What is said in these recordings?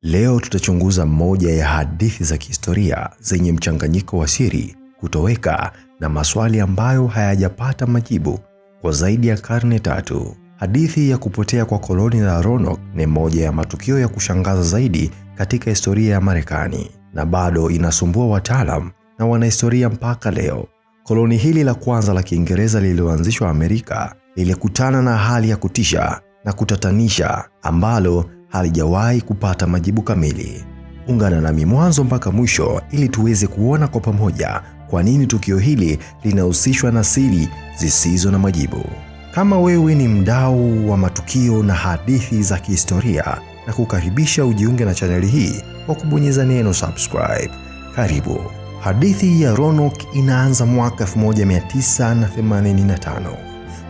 Leo tutachunguza moja ya hadithi za kihistoria zenye mchanganyiko wa siri, kutoweka na maswali ambayo hayajapata majibu kwa zaidi ya karne 3. Hadithi ya kupotea kwa koloni la Roanoke ni moja ya matukio ya kushangaza zaidi katika historia ya Marekani na bado inasumbua wataalamu na wanahistoria mpaka leo. Koloni hili la kwanza la Kiingereza lililoanzishwa Amerika lilikutana na hali ya kutisha na kutatanisha ambalo halijawahi kupata majibu kamili. Ungana nami mwanzo mpaka mwisho ili tuweze kuona kwa pamoja kwa nini tukio hili linahusishwa na siri zisizo na majibu. Kama wewe ni mdau wa matukio na hadithi za kihistoria, na kukaribisha ujiunge na chaneli hii kwa kubonyeza neno subscribe. Karibu. Hadithi ya Roanoke inaanza mwaka 1985,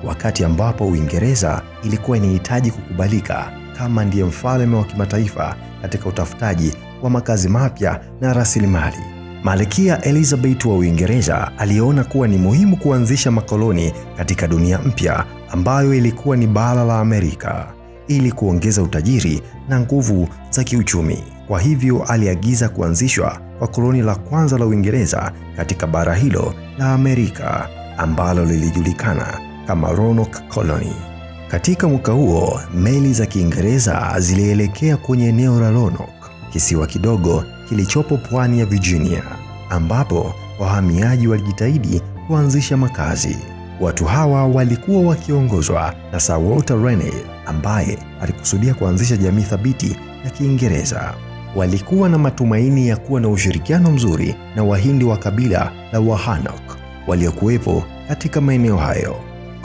wakati ambapo Uingereza ilikuwa inahitaji kukubalika kama ndiye mfalme wa kimataifa katika utafutaji wa makazi mapya na rasilimali. Malkia Elizabeth wa Uingereza aliona kuwa ni muhimu kuanzisha makoloni katika dunia mpya ambayo ilikuwa ni bara la Amerika, ili kuongeza utajiri na nguvu za kiuchumi. Kwa hivyo aliagiza kuanzishwa kwa koloni la kwanza la Uingereza katika bara hilo la Amerika ambalo lilijulikana kama Roanoke Colony. Katika mwaka huo, meli za Kiingereza zilielekea kwenye eneo la Roanoke, kisiwa kidogo kilichopo pwani ya Virginia, ambapo wahamiaji walijitahidi kuanzisha makazi. Watu hawa walikuwa wakiongozwa na Sir Walter Raleigh, ambaye alikusudia kuanzisha jamii thabiti ya Kiingereza. Walikuwa na matumaini ya kuwa na ushirikiano mzuri na Wahindi wa kabila la Wahanok waliokuwepo katika maeneo hayo.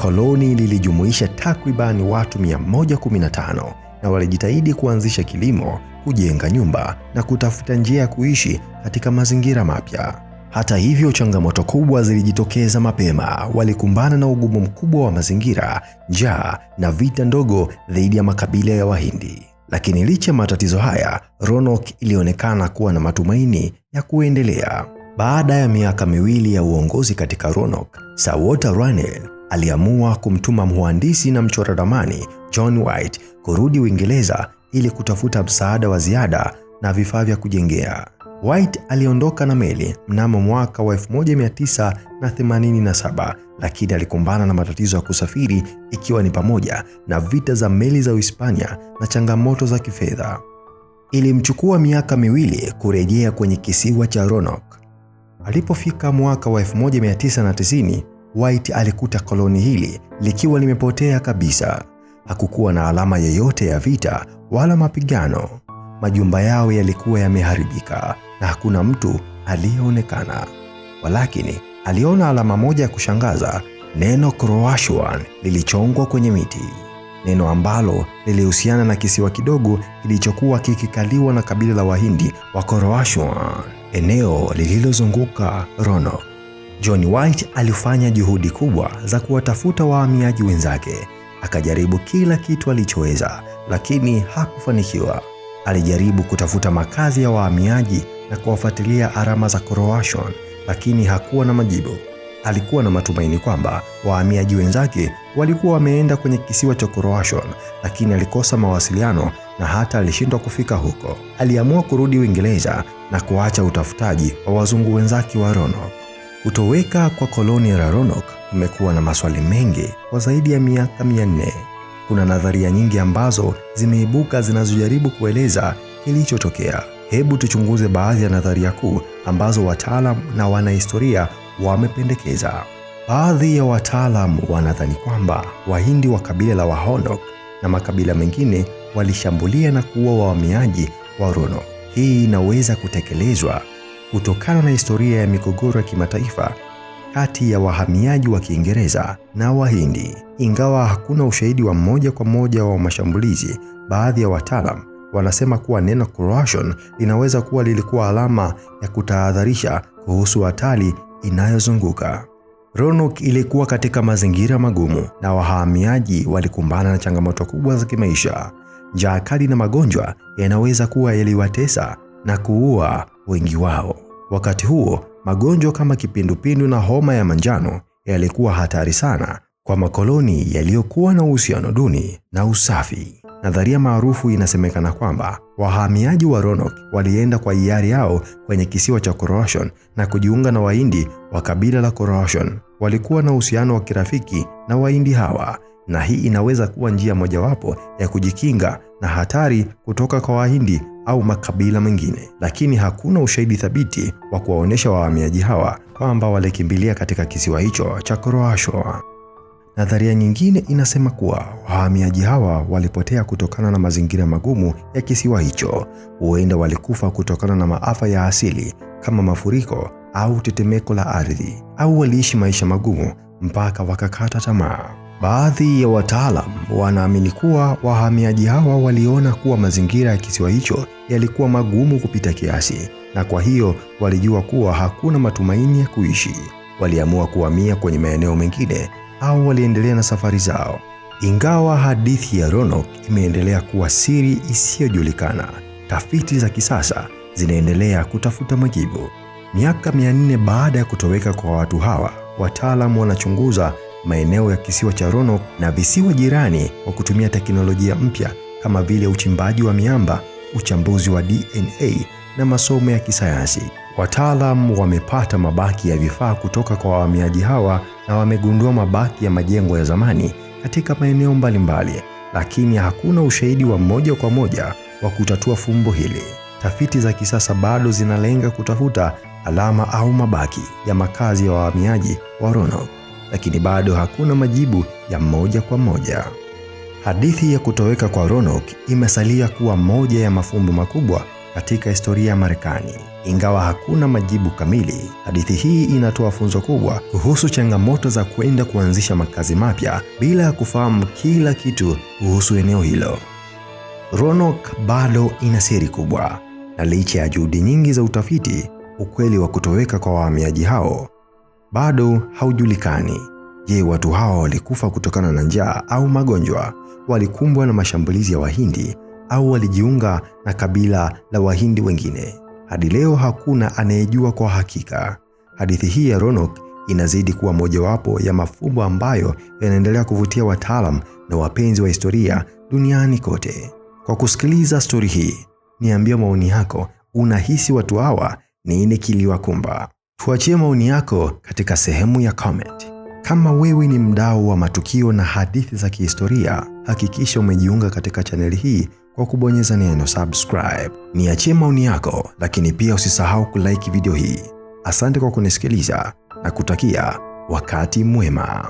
Koloni lilijumuisha takriban watu 115 na walijitahidi kuanzisha kilimo, kujenga nyumba na kutafuta njia ya kuishi katika mazingira mapya. Hata hivyo, changamoto kubwa zilijitokeza mapema. Walikumbana na ugumu mkubwa wa mazingira, njaa na vita ndogo dhidi ya makabila ya Wahindi. Lakini licha matatizo haya, Roanoke ilionekana kuwa na matumaini ya kuendelea. Baada ya miaka miwili ya uongozi katika Roanoke, Sir Walter Raleigh aliamua kumtuma mhandisi na mchora ramani John White kurudi Uingereza ili kutafuta msaada wa ziada na vifaa vya kujengea. White aliondoka na meli mnamo mwaka wa 1987, lakini alikumbana na matatizo ya kusafiri, ikiwa ni pamoja na vita za meli za Uhispania na changamoto za kifedha. Ilimchukua miaka miwili kurejea kwenye kisiwa cha Roanoke. Alipofika mwaka wa 1990, White alikuta koloni hili likiwa limepotea kabisa. Hakukuwa na alama yoyote ya vita wala mapigano. Majumba yao yalikuwa yameharibika na hakuna mtu aliyeonekana. Walakini aliona alama moja ya kushangaza. Neno Croatoan lilichongwa kwenye miti, neno ambalo lilihusiana na kisiwa kidogo kilichokuwa kikikaliwa na kabila la Wahindi wa Croatoan, eneo lililozunguka Roanoke. John White alifanya juhudi kubwa za kuwatafuta wahamiaji wenzake. Akajaribu kila kitu alichoweza, lakini hakufanikiwa. Alijaribu kutafuta makazi ya wahamiaji na kuwafuatilia alama za Croatoan, lakini hakuwa na majibu. Alikuwa na matumaini kwamba wahamiaji wenzake walikuwa wameenda kwenye kisiwa cha Croatoan, lakini alikosa mawasiliano na hata alishindwa kufika huko. Aliamua kurudi Uingereza na kuacha utafutaji wa wazungu wenzake wa Roanoke. Kutoweka kwa koloni la Roanoke kumekuwa na maswali mengi kwa zaidi ya miaka 400. Kuna nadharia nyingi ambazo zimeibuka zinazojaribu kueleza kilichotokea. Hebu tuchunguze baadhi ya nadharia kuu ambazo wataalamu na wanahistoria wamependekeza. Baadhi ya wataalamu wanadhani kwamba Wahindi wa kabila la Wahanok na makabila mengine walishambulia na kuua wahamiaji wa Roanoke. Hii inaweza kutekelezwa kutokana na historia ya migogoro ya kimataifa kati ya wahamiaji wa Kiingereza na Wahindi. Ingawa hakuna ushahidi wa moja kwa moja wa mashambulizi, baadhi ya wataalamu wanasema kuwa neno Croatoan linaweza kuwa lilikuwa alama ya kutahadharisha kuhusu hatari inayozunguka. Roanoke ilikuwa katika mazingira magumu na wahamiaji walikumbana na changamoto kubwa za kimaisha. Njaa kali na magonjwa yanaweza kuwa yaliwatesa na kuua wengi wao. Wakati huo, magonjwa kama kipindupindu na homa ya manjano yalikuwa hatari sana kwa makoloni yaliyokuwa na uhusiano duni na usafi. Nadharia maarufu inasemekana kwamba wahamiaji wa Roanoke walienda kwa hiari yao kwenye kisiwa cha Croatoan na kujiunga na Wahindi wa kabila la Croatoan. Walikuwa na uhusiano wa kirafiki na Wahindi hawa, na hii inaweza kuwa njia mojawapo ya kujikinga na hatari kutoka kwa Wahindi au makabila mengine, lakini hakuna ushahidi thabiti wa kuwaonesha wahamiaji hawa kwamba walikimbilia katika kisiwa hicho cha Croatoan. Nadharia nyingine inasema kuwa wahamiaji hawa walipotea kutokana na mazingira magumu ya kisiwa hicho. Huenda walikufa kutokana na maafa ya asili kama mafuriko au tetemeko la ardhi, au waliishi maisha magumu mpaka wakakata tamaa. Baadhi ya wataalamu wanaamini kuwa wahamiaji hawa waliona kuwa mazingira ya kisiwa hicho yalikuwa magumu kupita kiasi, na kwa hiyo walijua kuwa hakuna matumaini ya kuishi. Waliamua kuhamia kwenye maeneo mengine au waliendelea na safari zao. Ingawa hadithi ya Roanoke imeendelea kuwa siri isiyojulikana, tafiti za kisasa zinaendelea kutafuta majibu. Miaka 400 baada ya kutoweka kwa watu hawa, wataalamu wanachunguza maeneo ya kisiwa cha Roanoke na visiwa jirani kwa kutumia teknolojia mpya kama vile uchimbaji wa miamba, uchambuzi wa DNA na masomo ya kisayansi. Wataalamu wamepata mabaki ya vifaa kutoka kwa wahamiaji hawa na wamegundua mabaki ya majengo ya zamani katika maeneo mbalimbali, lakini hakuna ushahidi wa moja kwa moja wa kutatua fumbo hili. Tafiti za kisasa bado zinalenga kutafuta alama au mabaki ya makazi ya wahamiaji wa Roanoke, lakini bado hakuna majibu ya moja kwa moja. Hadithi ya kutoweka kwa Roanoke imesalia kuwa moja ya mafumbo makubwa katika historia ya Marekani. Ingawa hakuna majibu kamili, hadithi hii inatoa funzo kubwa kuhusu changamoto za kwenda kuanzisha makazi mapya bila ya kufahamu kila kitu kuhusu eneo hilo. Roanoke bado ina siri kubwa, na licha ya juhudi nyingi za utafiti, ukweli wa kutoweka kwa wahamiaji hao bado haujulikani. Je, watu hawa walikufa kutokana na njaa au magonjwa? Walikumbwa na mashambulizi ya Wahindi au walijiunga na kabila la Wahindi wengine? Hadi leo hakuna anayejua kwa hakika. Hadithi hii ya Roanoke inazidi kuwa mojawapo ya mafumbo ambayo yanaendelea kuvutia wataalamu na wapenzi wa historia duniani kote. Kwa kusikiliza stori hii, niambie maoni yako. Unahisi watu hawa nini kiliwakumba? Tuachie maoni yako katika sehemu ya comment. Kama wewe ni mdau wa matukio na hadithi za kihistoria, hakikisha umejiunga katika chaneli hii kwa kubonyeza neno subscribe. Niachie maoni yako, lakini pia usisahau kulike video hii. Asante kwa kunisikiliza na kutakia wakati mwema.